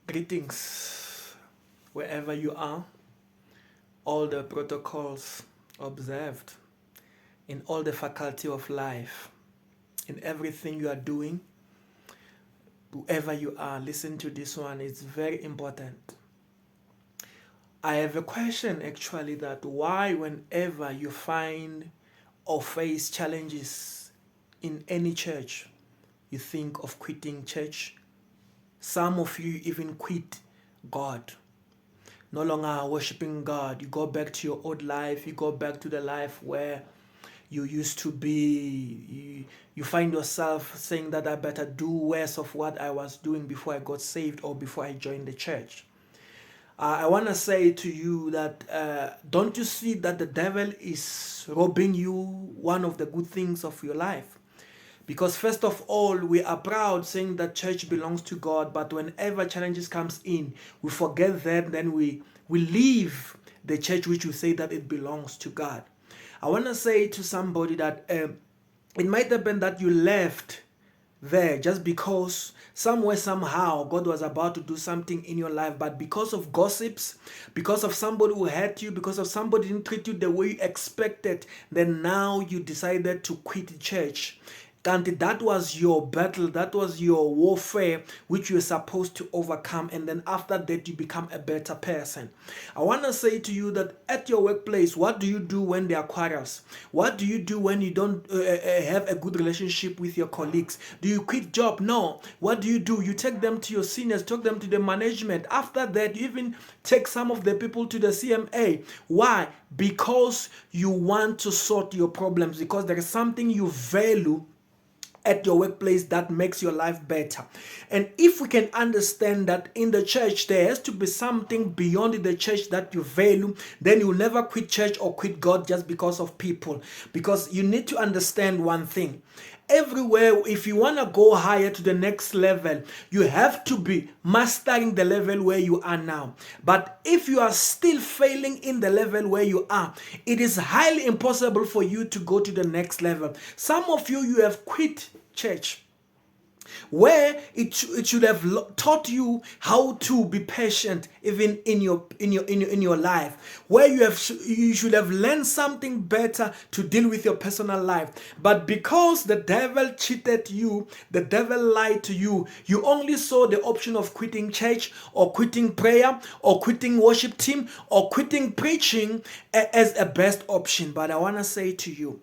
Greetings, wherever you are, all the protocols observed, in all the faculty of life, in everything you are doing, whoever you are, listen to this one, it's very important. I have a question actually that why whenever you find or face challenges in any church, you think of quitting church. Some of you even quit God. No longer worshiping God. You go back to your old life. You go back to the life where you used to be. You find yourself saying that I better do worse of what I was doing before I got saved or before I joined the church. I want to say to you that don't you see that the devil is robbing you one of the good things of your life? Because first of all, we are proud saying that church belongs to God, but whenever challenges comes in, we forget that, then we leave the church which we say that it belongs to God. I want to say to somebody that it might have been that you left there just because somewhere somehow God was about to do something in your life, but because of gossips, because of somebody who hurt you, because of somebody didn't treat you the way you expected, then now you decided to quit church. And that was your battle, that was your warfare, which you were supposed to overcome. And then after that, you become a better person. I want to say to you that at your workplace, what do you do when there are quarrels? What do you do when you don't have a good relationship with your colleagues? Do you quit job? No. What do? You take them to your seniors, take them to the management. After that, you even take some of the people to the CMA. Why? Because you want to sort your problems, because there is something you value at your workplace that makes your life better. And if we can understand that in the church there has to be something beyond the church that you value, then you will never quit church or quit God just because of people. Because you need to understand one thing. Everywhere, if you want to go higher to the next level, you have to be mastering the level where you are now. But if you are still failing in the level where you are, it is highly impossible for you to go to the next level. Some of you have quit church where it should have taught you how to be patient even in your life, where you should have learned something better to deal with your personal life. But because the devil cheated you, the devil lied to you, you only saw the option of quitting church or quitting prayer or quitting worship team or quitting preaching as a best option. But I want to say to you,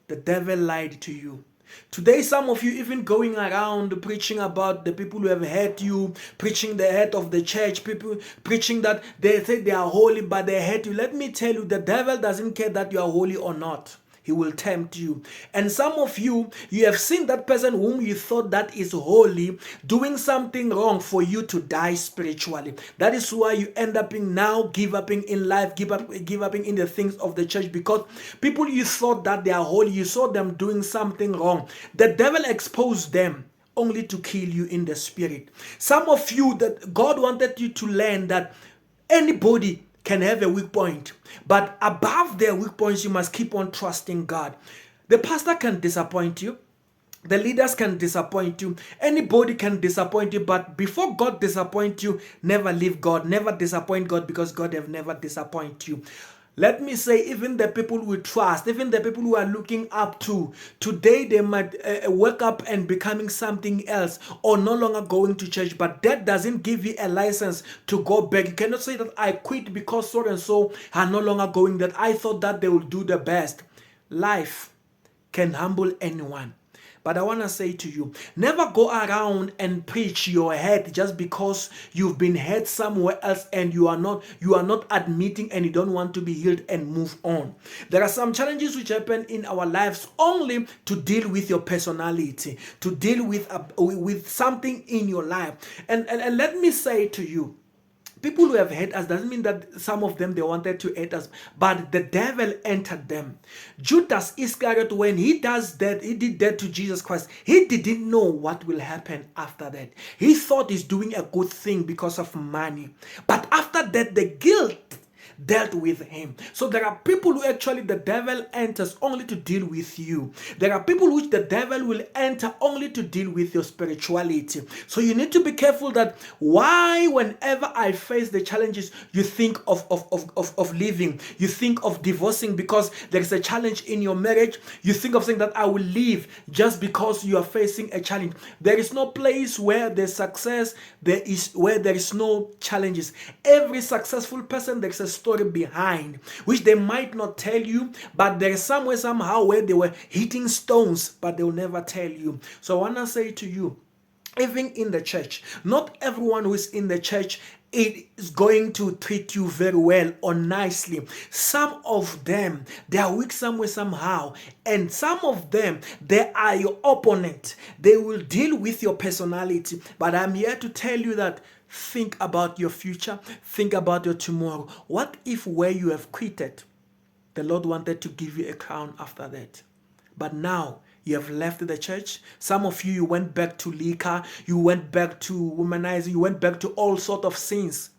the devil lied to you. Today, some of you even going around preaching about the people who have hurt you, preaching the head of the church, people preaching that they say they are holy, but they hate you. Let me tell you, the devil doesn't care that you are holy or not. He will tempt you. And some of you have seen that person whom you thought that is holy doing something wrong for you to die spiritually. That is why you end up now give up in life, give up in the things of the church, because people you thought that they are holy, you saw them doing something wrong. The devil exposed them only to kill you in the spirit. Some of you, that God wanted you to learn that anybody can have a weak point, but above their weak points, you must keep on trusting God. The pastor can disappoint you. The leaders can disappoint you. Anybody can disappoint you, but before God disappoint you, never leave God. Never disappoint God, because God have never disappoint you. Let me say, even the people we trust, even the people who are looking up to, today they might wake up and becoming something else or no longer going to church, but that doesn't give you a license to go back. You cannot say that I quit because so and so are no longer going, that I thought that they will do the best. Life can humble anyone. But I want to say to you, never go around and preach your head just because you've been hurt somewhere else and you are not admitting and you don't want to be healed and move on. There are some challenges which happen in our lives only to deal with your personality, to deal with something in your life. And let me say to you, people who have hate us doesn't mean that some of them they wanted to hate us, but the devil entered them. Judas Iscariot, when he did that to Jesus Christ, he didn't know what will happen after that. He thought he's doing a good thing because of money, but after that, the guilt dealt with him. So there are people who actually the devil enters only to deal with you. There are people which the devil will enter only to deal with your spirituality. So you need to be careful that why whenever I face the challenges, you think of leaving, you think of divorcing because there is a challenge in your marriage, you think of saying that I will leave just because you are facing a challenge. There is no place where there's success, there is no challenges. Every successful person, there's a story behind which they might not tell you, but there is somewhere somehow where they were hitting stones, but they will never tell you. So I want to say to you, even in the church, not everyone who is in the church it is going to treat you very well or nicely. Some of them, they are weak somewhere somehow, and some of them, they are your opponent. They will deal with your personality. But I'm here to tell you that think about your future, think about your tomorrow. What if where you have quitted, the Lord wanted to give you a crown after that? But now you have left the church. Some of you went back to liquor, you went back to womanizing, you went back to all sorts of sins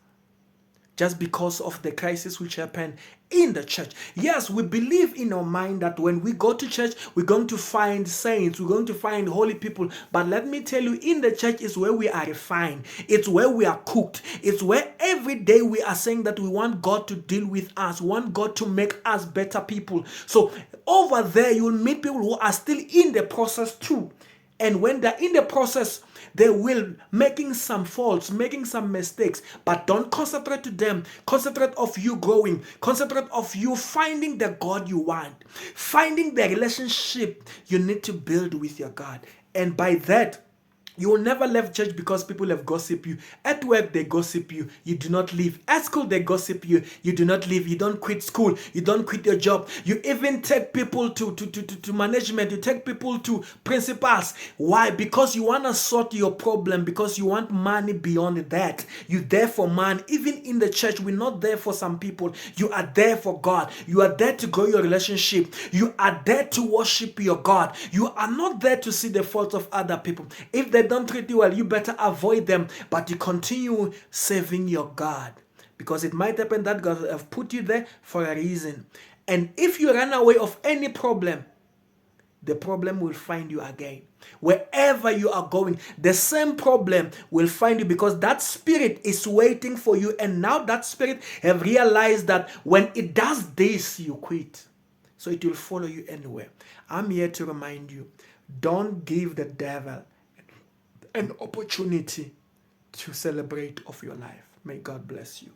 just because of the crisis which happened in the church. Yes, we believe in our mind that when we go to church, we're going to find saints, we're going to find holy people. But let me tell you, in the church is where we are refined. It's where we are cooked. It's where every day we are saying that we want God to deal with us, we want God to make us better people. So over there, you will meet people who are still in the process too. And when they're in the process, they will making some faults, making some mistakes, but don't concentrate to them. Concentrate of you growing. Concentrate of you finding the God you want. Finding the relationship you need to build with your God. And by that, you will never leave church because people have gossiped you. At work, they gossip you. You do not leave. At school, they gossip you. You do not leave. You don't quit school. You don't quit your job. You even take people to management. You take people to principals. Why? Because you want to sort your problem. Because you want money beyond that. You're there for man. Even in the church, we're not there for some people. You are there for God. You are there to grow your relationship. You are there to worship your God. You are not there to see the faults of other people. If they don't treat you well, you better avoid them, but you continue serving your God, because it might happen that God have put you there for a reason. And if you run away of any problem, the problem will find you again. Wherever you are going, the same problem will find you, because that spirit is waiting for you. And now that spirit have realized that when it does this, you quit. So it will follow you anywhere. I'm here to remind you, don't give the devil an opportunity to celebrate of your life. May God bless you.